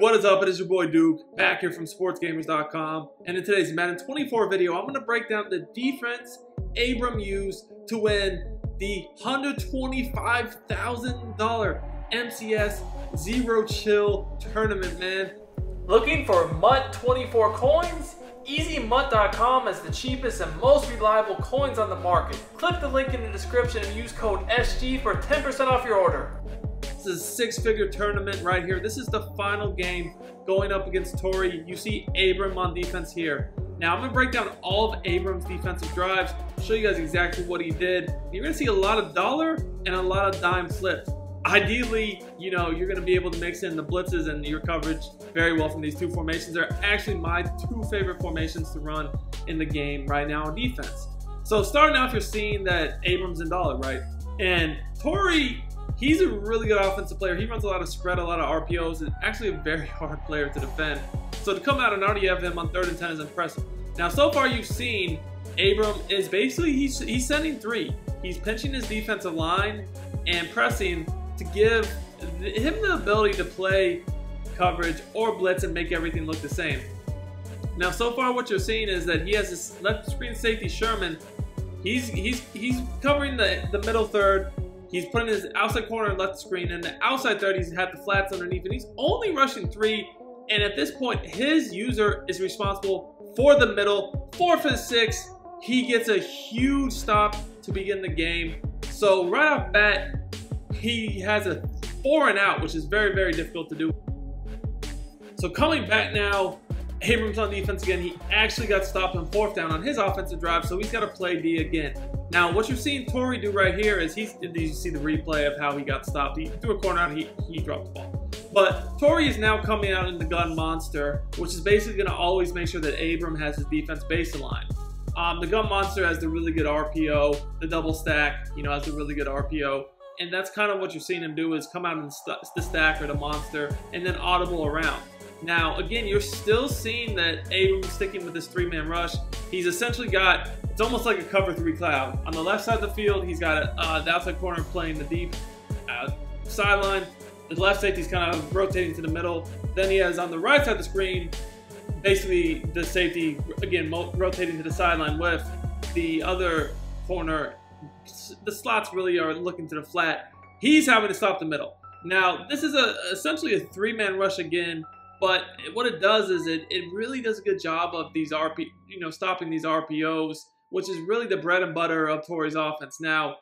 YouTube, what is up? It is your boy Duke, back here from sportsgamers.com. And in today's Madden 24 video, I'm going to break down the defense Abram used to win the $125,000 MCS Zero Chill tournament, man. Looking for MUT 24 coins? EasyMUT.com is the cheapest and most reliable coins on the market. Click the link in the description and use code SG for 10% off your order. This is a six-figure tournament right here. This is the final game going up against Tori. You see Abram on defense here. Now, I'm going to break down all of Abram's defensive drives, show you guys exactly what he did. You're going to see a lot of dollar and a lot of dime flips. Ideally, you know, you're going to be able to mix in the blitzes and your coverage very well from these two formations. They're actually my two favorite formations to run in the game right now on defense. So starting off, you're seeing that Abram's in dollar, right? And Tori, he's a really good offensive player. He runs a lot of spread, a lot of RPOs, and actually a very hard player to defend. So to come out and already have him on 3rd and 10 is impressive. Now, so far you've seen Abram is basically, he's sending three. He's pinching his defensive line and pressing to give him the ability to play coverage or blitz and make everything look the same. Now, so far what you're seeing is that he has this left screen safety Sherman. He's covering the middle third. He's putting his outside corner left screen, and the outside third, he's had the flats underneath, and he's only rushing 3. And at this point, his user is responsible for the middle. 4th and 6, he gets a huge stop to begin the game. So right off bat, he has a 4 and out, which is very, very difficult to do. So coming back now, Abram's on defense again. He actually got stopped on 4th down on his offensive drive, so he's got to play D again. Now, what you're seeing Tori do right here is you see the replay of how he got stopped. He threw a corner out, he dropped the ball. But Tori is now coming out in the gun monster, which is basically going to always make sure that Abram has his defense baseline. The gun monster has the really good RPO, the double stack, you know, has a really good RPO. And that's kind of what you're seeing him do, is come out in the stack or the monster and then audible around. Now, again, you're still seeing that Abram's sticking with this 3-man rush. He's essentially got, it's almost like a cover 3 cloud. On the left side of the field, he's got the outside corner playing the deep sideline. The left safety's kind of rotating to the middle. Then he has on the right side of the screen, basically the safety, again, rotating to the sideline with the other corner. The slots really are looking to the flat. He's having to stop the middle. Now, this is essentially a 3-man rush again, but what it does is it really does a good job of these stopping these RPOs, which is really the bread and butter of Tori's offense. Now,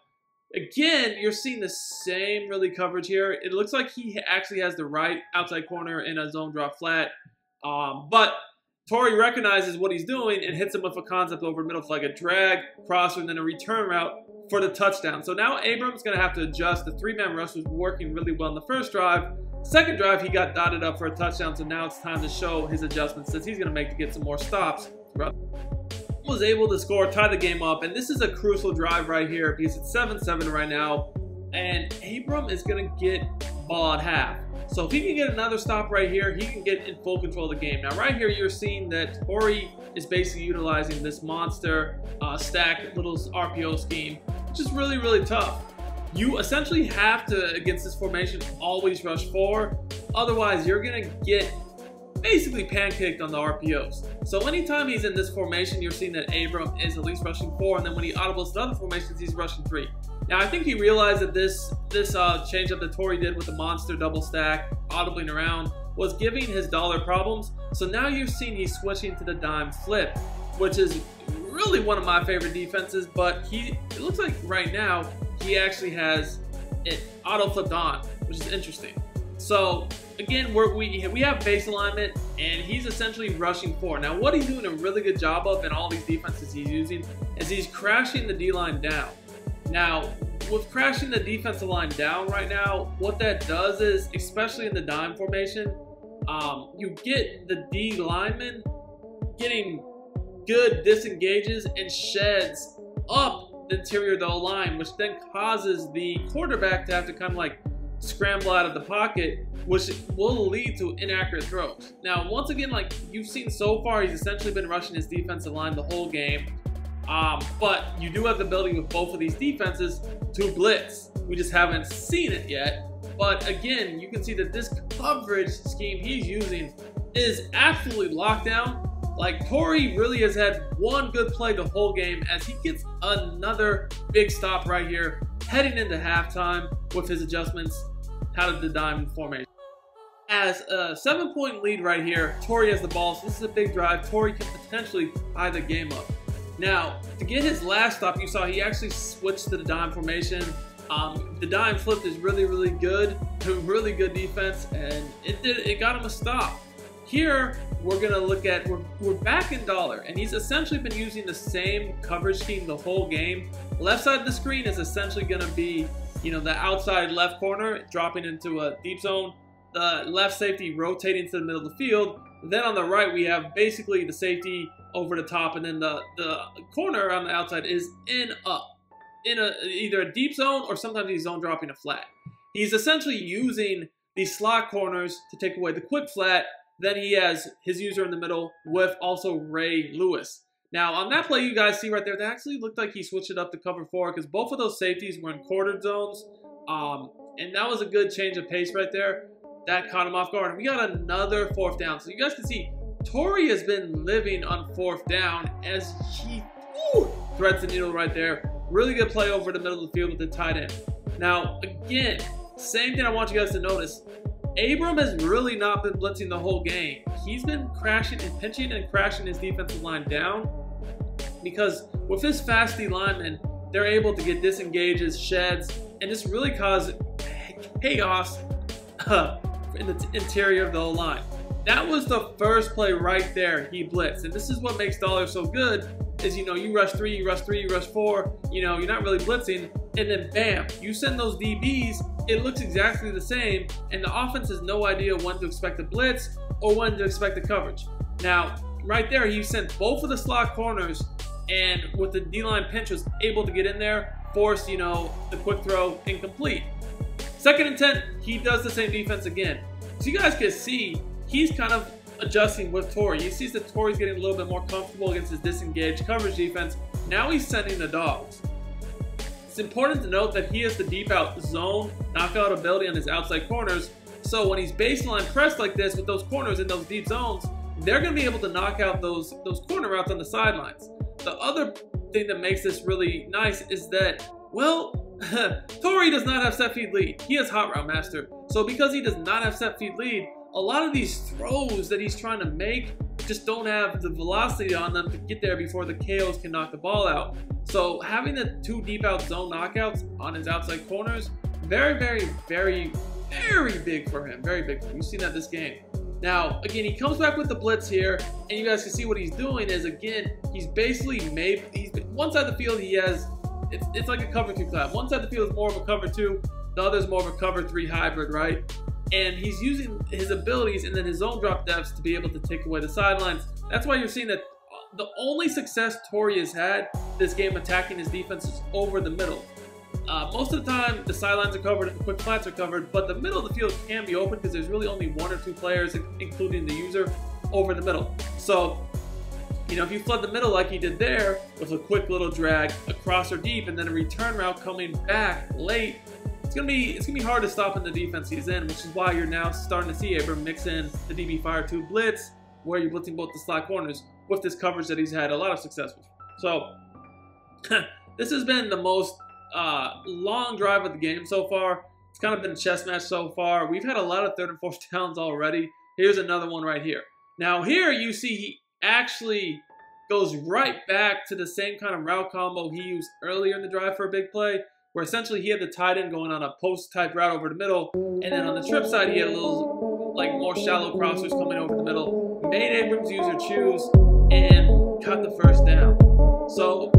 again, you're seeing the same really coverage here. It looks like he actually has the right outside corner in a zone drop flat, but Tori recognizes what he's doing and hits him with a concept over middle for like a drag, crosser, and then a return route for the touchdown. So now Abram's going to have to adjust. The 3-man rush was working really well in the first drive. Second drive, he got dotted up for a touchdown, so now it's time to show his adjustments that he's going to make to get some more stops. Was able to score, tie the game up, and this is a crucial drive right here because it's 7-7 right now, and Abram is going to get ball at half. So if he can get another stop right here, he can get in full control of the game. Now right here, you're seeing that Tori is basically utilizing this monster stack little RPO scheme, which is really, really tough. You essentially have to, against this formation, always rush 4. Otherwise, you're going to get basically pancaked on the RPOs. So anytime he's in this formation, you're seeing that Abram is at least rushing 4, and then when he audibles to other formations, he's rushing 3. Now, I think he realized that this change-up that Tori did with the monster double stack, audibling around, was giving his dollar problems. So now you're seeing he's switching to the dime flip, which is really one of my favorite defenses, but it looks like right now, he actually has it auto flipped on, which is interesting. So again, we have base alignment, and he's essentially rushing 4. Now, what he's doing a really good job of in all these defenses he's using is he's crashing the D-line down. Now, with crashing the defensive line down right now, what that does is, especially in the dime formation, you get the D lineman getting good disengages and sheds up the interior of the line, which then causes the quarterback to have to kind of like scramble out of the pocket, which will lead to inaccurate throws. Now, once again, like you've seen so far, he's essentially been rushing his defensive line the whole game. But you do have the ability with both of these defenses to blitz. We just haven't seen it yet. But again, you can see that this coverage scheme he's using is absolutely locked down. Like, Torrey really has had one good play the whole game as he gets another big stop right here, heading into halftime with his adjustments out of the diamond formation. As a 7-point lead right here, Torrey has the ball, so this is a big drive. Torrey can potentially tie the game up. Now, to get his last stop, you saw he actually switched to the dime formation. The dime flip is really good, really good defense, and it got him a stop. Here, we're gonna look at, we're back in dollar, and he's essentially been using the same coverage scheme the whole game. Left side of the screen is essentially gonna be, you know, the outside left corner, dropping into a deep zone, the left safety rotating to the middle of the field. Then on the right, we have basically the safety over the top, and then the corner on the outside is in either a deep zone or sometimes he's zone dropping a flat. He's essentially using these slot corners to take away the quick flat. Then he has his user in the middle with also Ray Lewis. Now, on that play you guys see right there, that actually looked like he switched it up to cover 4 because both of those safeties were in quartered zones. And that was a good change of pace right there. That caught him off guard. And we got another 4th down. So you guys can see, Torrey has been living on 4th down as he threads the needle right there. Really good play over the middle of the field with the tight end. Now, again, same thing I want you guys to notice. Abram has really not been blitzing the whole game. He's been crashing and pinching and crashing his defensive line down because with his fast D linemen, they're able to get disengages, sheds, and this really caused chaos in the interior of the whole line. That was the first play right there. He blitzed, and this is what makes dollar so good. Is, you know, you rush 3, you rush 3, you rush 4, you know, you're not really blitzing, and then bam, you send those DBs, it looks exactly the same, and the offense has no idea when to expect the blitz or when to expect the coverage. Now, right there, he sent both of the slot corners, and with the D-line pinch was able to get in there, force, you know, the quick throw incomplete. 2nd and 10, he does the same defense again. So you guys can see, he's kind of adjusting with Torrey. He sees that Torrey's getting a little bit more comfortable against his disengaged coverage defense. Now he's sending the dogs. It's important to note that he has the deep out zone knockout ability on his outside corners. So when he's baseline pressed like this with those corners in those deep zones, they're going to be able to knock out those corner routes on the sidelines. The other thing that makes this really nice is that, well, Torrey does not have set feed lead. He has hot route master. So because he does not have set feed lead, a lot of these throws that he's trying to make just don't have the velocity on them to get there before the KOs can knock the ball out. So having the 2 deep out zone knockouts on his outside corners, very big for him. Very big for him. You've seen that this game. Now, again, he comes back with the blitz here, and you guys can see what he's doing is, again, he's basically one side of the field he has, it's like a cover 2 clap. One side of the field is more of a cover 2, the other is more of a cover 3 hybrid, right? And he's using his abilities and then his zone drop depths to be able to take away the sidelines. That's why you're seeing that the only success Torrey has had this game attacking his defense is over the middle. Most of the time, the sidelines are covered, the quick flats are covered, but the middle of the field can be open because there's really only 1 or 2 players, including the user, over the middle. So, you know, if you flood the middle like he did there, with a quick little drag across or deep, and then a return route coming back late, it's gonna be hard to stop in the defense he's in, which is why you're now starting to see Abram mix in the DB Fire 2 blitz, where you're blitzing both the slot corners with this coverage that he's had a lot of success with. So, this has been the most long drive of the game so far. It's kind of been a chess match so far. We've had a lot of 3rd and 4th downs already. Here's another one right here. Now here you see he actually goes right back to the same kind of route combo he used earlier in the drive for a big play, where essentially he had the tight end going on a post type route over the middle, and then on the trip side he had a little, like, more shallow crossers coming over the middle. Made Abram's user choose and cut the 1st down. So